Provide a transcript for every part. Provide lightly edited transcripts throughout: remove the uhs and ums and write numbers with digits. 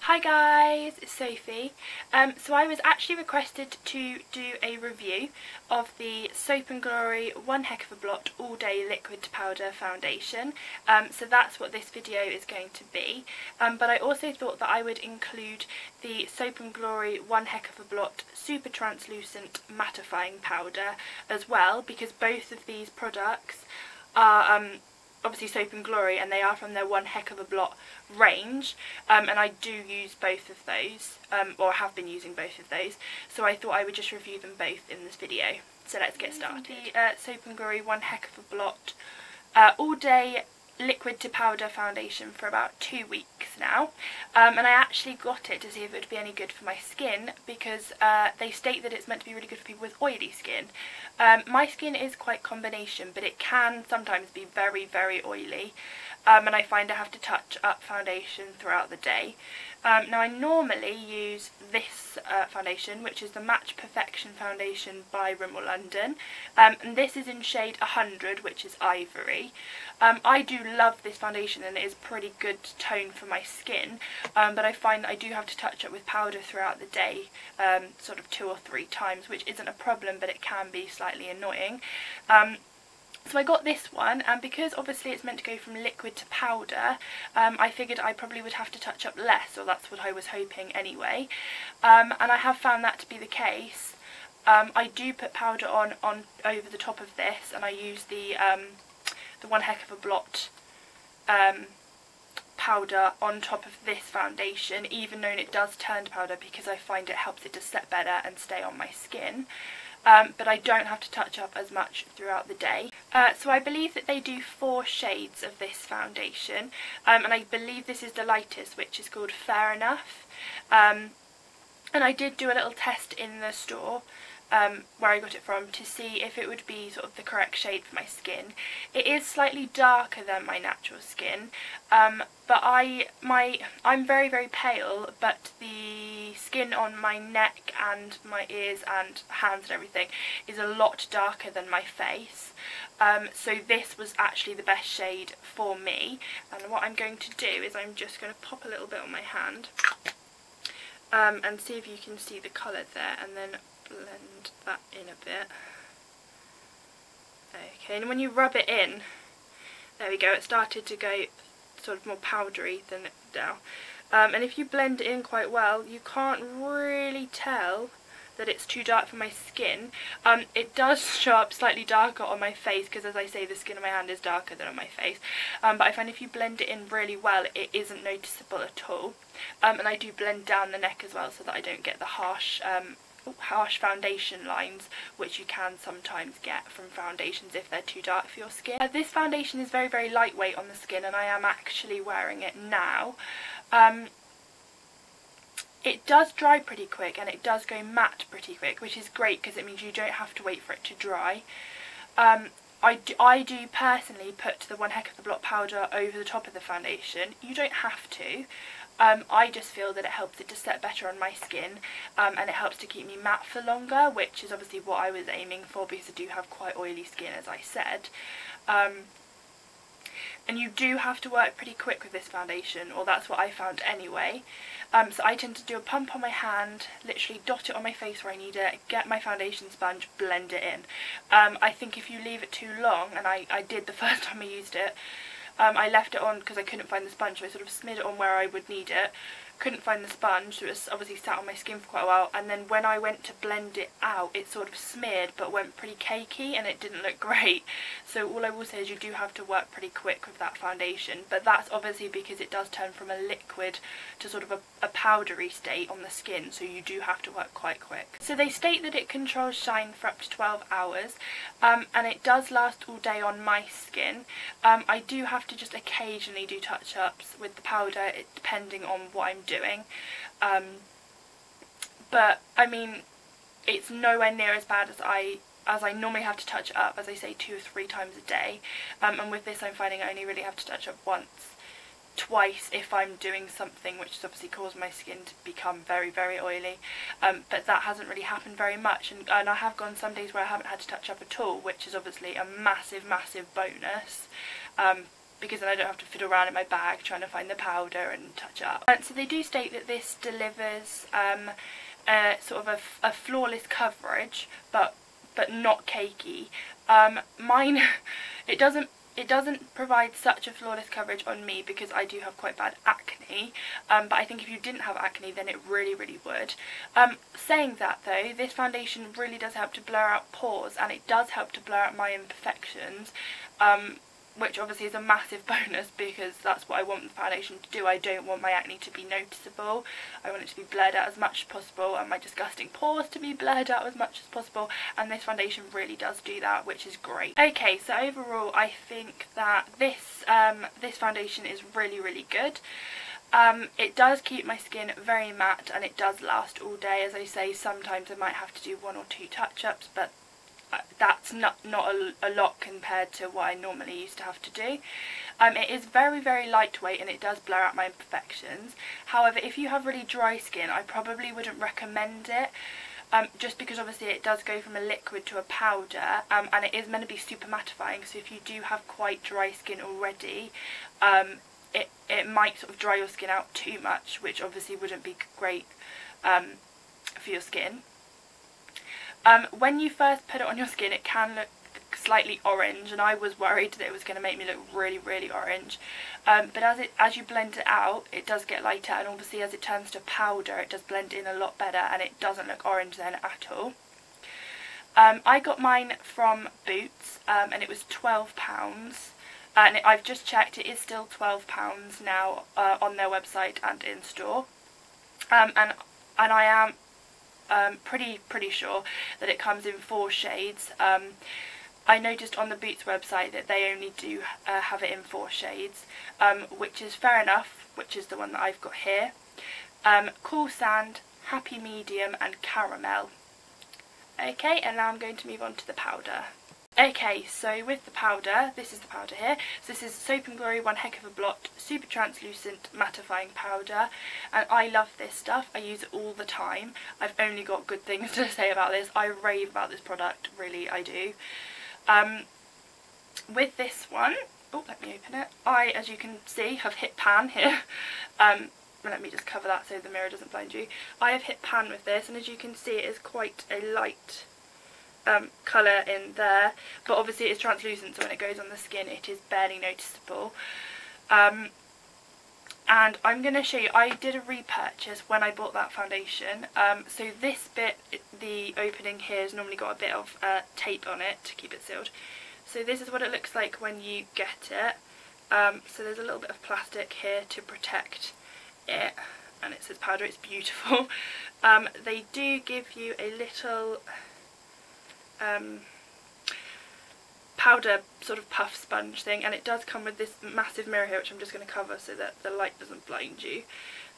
Hi guys, it's Sophie. So I was actually requested to do a review of the Soap&Glory One Heck of a Blot All Day Liquid to Powder Foundation. So that's what this video is going to be. But I also thought that I would include the Soap&Glory One Heck of a Blot Super Translucent Mattifying Powder as well, because both of these products are obviously Soap&Glory, and they are from their One Heck of a Blot range, and I do use both of those, or have been using both of those, so I thought I would just review them both in this video. So let's get started. The Soap&Glory One Heck of a Blot All Day Liquid to Powder Foundation for about 2 weeks now, and I actually got it to see if it would be any good for my skin, because they state that it's meant to be really good for people with oily skin. My skin is quite combination, but it can sometimes be very, very oily, and I find I have to touch up foundation throughout the day. Now I normally use this foundation, which is the Match Perfection Foundation by Rimmel London, and this is in shade 100, which is Ivory. I do love this foundation, and it is pretty good tone for my skin, but I find that I do have to touch up with powder throughout the day, sort of 2 or 3 times, which isn't a problem, but it can be slightly annoying. So I got this one, and because obviously it's meant to go from liquid to powder, I figured I probably would have to touch up less, or that's what I was hoping anyway, and I have found that to be the case. I do put powder on over the top of this, and I use the One Heck of a Blot powder on top of this foundation, even though it does turn to powder, because I find it helps it to set better and stay on my skin. But I don't have to touch up as much throughout the day. So I believe that they do 4 shades of this foundation, and I believe this is the lightest, which is called Fair Enough. And I did do a little test in the store where I got it from, to see if it would be sort of the correct shade for my skin. It is slightly darker than my natural skin, but I'm very, very pale, but the skin on my neck and my ears and hands and everything is a lot darker than my face. So this was actually the best shade for me, and what I'm going to do is I'm just going to pop a little bit on my hand and see if you can see the colour there, and then blend that in a bit. Okay, and when you rub it in, there we go, it started to go sort of more powdery than it did now. And if you blend it in quite well, you can't really tell that it's too dark for my skin. It does show up slightly darker on my face, because as I say, the skin on my hand is darker than on my face, but I find if you blend it in really well, it isn't noticeable at all. And I do blend down the neck as well, so that I don't get the harsh foundation lines, which you can sometimes get from foundations if they're too dark for your skin. This foundation is very, very lightweight on the skin, and I am actually wearing it now. It does dry pretty quick, and it does go matte pretty quick, which is great because it means you don't have to wait for it to dry. I do personally put the One Heck of the Blot powder over the top of the foundation. You don't have to. I just feel that it helps it to set better on my skin, and it helps to keep me matte for longer, which is obviously what I was aiming for, because I do have quite oily skin, as I said. And you do have to work pretty quick with this foundation, or that's what I found anyway. So I tend to do a pump on my hand, literally dot it on my face where I need it, get my foundation sponge, blend it in. I think if you leave it too long, and I did the first time I used it, I left it on because I couldn't find the sponge, so I sort of smeared it on where I would need it, couldn't find the sponge, so it was obviously sat on my skin for quite a while, and then when I went to blend it out, it sort of smeared but went pretty cakey, and it didn't look great. So all I will say is you do have to work pretty quick with that foundation, but that's obviously because it does turn from a liquid to sort of a powdery state on the skin, so you do have to work quite quick. So they state that it controls shine for up to 12 hours, and it does last all day on my skin. I do have to just occasionally do touch-ups with the powder, depending on what I'm doing, but I mean, it's nowhere near as bad as I normally have to touch up, as I say, 2 or 3 times a day, and with this I'm finding I only really have to touch up once, twice if I'm doing something which has obviously caused my skin to become very, very oily, but that hasn't really happened very much, and I have gone some days where I haven't had to touch up at all, which is obviously a massive, massive bonus. because then I don't have to fiddle around in my bag trying to find the powder and touch it up. So they do state that this delivers sort of a flawless coverage, but not cakey. Mine, it doesn't provide such a flawless coverage on me because I do have quite bad acne, but I think if you didn't have acne then it really would. Saying that though, this foundation really does help to blur out pores, and it does help to blur out my imperfections, which obviously is a massive bonus because that's what I want the foundation to do. I don't want my acne to be noticeable. I want it to be blurred out as much as possible, and my disgusting pores to be blurred out as much as possible, and this foundation really does do that, which is great. Okay, so overall I think that this foundation is really good. It does keep my skin very matte, and it does last all day. As I say, sometimes I might have to do 1 or 2 touch-ups, but that's not a lot compared to what I normally used to have to do. It is very lightweight, and it does blur out my imperfections. However, if you have really dry skin, I probably wouldn't recommend it, just because obviously it does go from a liquid to a powder, and it is meant to be super mattifying, so if you do have quite dry skin already, it might sort of dry your skin out too much, which obviously wouldn't be great for your skin. When you first put it on your skin, it can look slightly orange, and I was worried that it was going to make me look really orange, but as you blend it out, it does get lighter, and obviously as it turns to powder, it does blend in a lot better, and it doesn't look orange then at all. I got mine from Boots, and it was £12, and I've just checked, it is still £12 now on their website and in store, and I am pretty sure that it comes in 4 shades. I noticed on the Boots website that they only do have it in 4 shades, which is fair enough, which is the one that I've got here. Cool Sand, Happy Medium and Caramel. Okay, and now I'm going to move on to the powder. Okay, so with the powder, this is the powder here. So this is Soap&Glory One Heck of a Blot Super Translucent Mattifying Powder, and I love this stuff. I use it all the time. I've only got good things to say about this. I rave about this product, really I do. With this one, oh, let me open it. I, as you can see, have hit pan here. Let me just cover that so the mirror doesn't blind you. I have hit pan with this, and as you can see, it is quite a light colour in there, but obviously it's translucent, so when it goes on the skin it is barely noticeable. And I'm going to show you, I did a repurchase when I bought that foundation, so this bit, the opening here, has normally got a bit of tape on it to keep it sealed. So this is what it looks like when you get it. So there's a little bit of plastic here to protect it, and it says powder. It's beautiful. They do give you a little powder sort of puff sponge thing, and it does come with this massive mirror here, which I'm just going to cover so that the light doesn't blind you.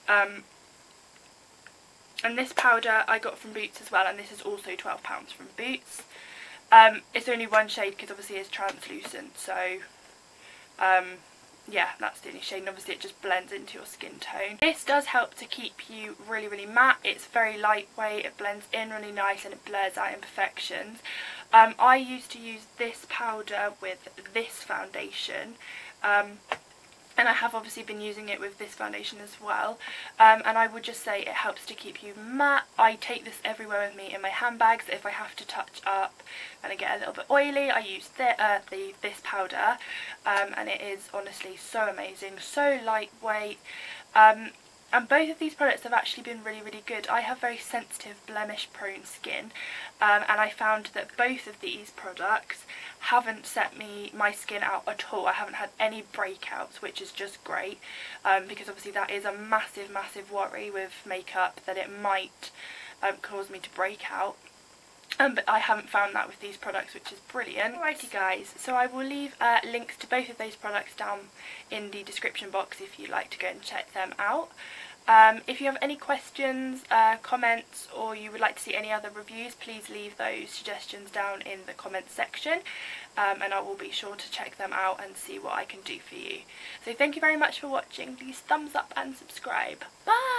And this powder I got from Boots as well, and this is also £12 from Boots. It's only 1 shade because obviously it's translucent, so yeah, that's the only shade, and obviously it just blends into your skin tone. This does help to keep you really matte. It's very lightweight, it blends in really nice, and it blurs out imperfections. I used to use this powder with this foundation, and I have obviously been using it with this foundation as well, and I would just say it helps to keep you matte. I take this everywhere with me in my handbags. If I have to touch up and I get a little bit oily, I use this powder, and it is honestly so amazing, so lightweight. And both of these products have actually been really good. I have very sensitive, blemish prone skin, and I found that both of these products haven't set my skin out at all. I haven't had any breakouts, which is just great, because obviously that is a massive worry with makeup, that it might cause me to break out. But I haven't found that with these products, which is brilliant. Alrighty guys, so I will leave links to both of those products down in the description box if you'd like to go and check them out. If you have any questions, comments, or you would like to see any other reviews, please leave those suggestions down in the comments section, and I will be sure to check them out and see what I can do for you. So thank you very much for watching. Please thumbs up and subscribe. Bye!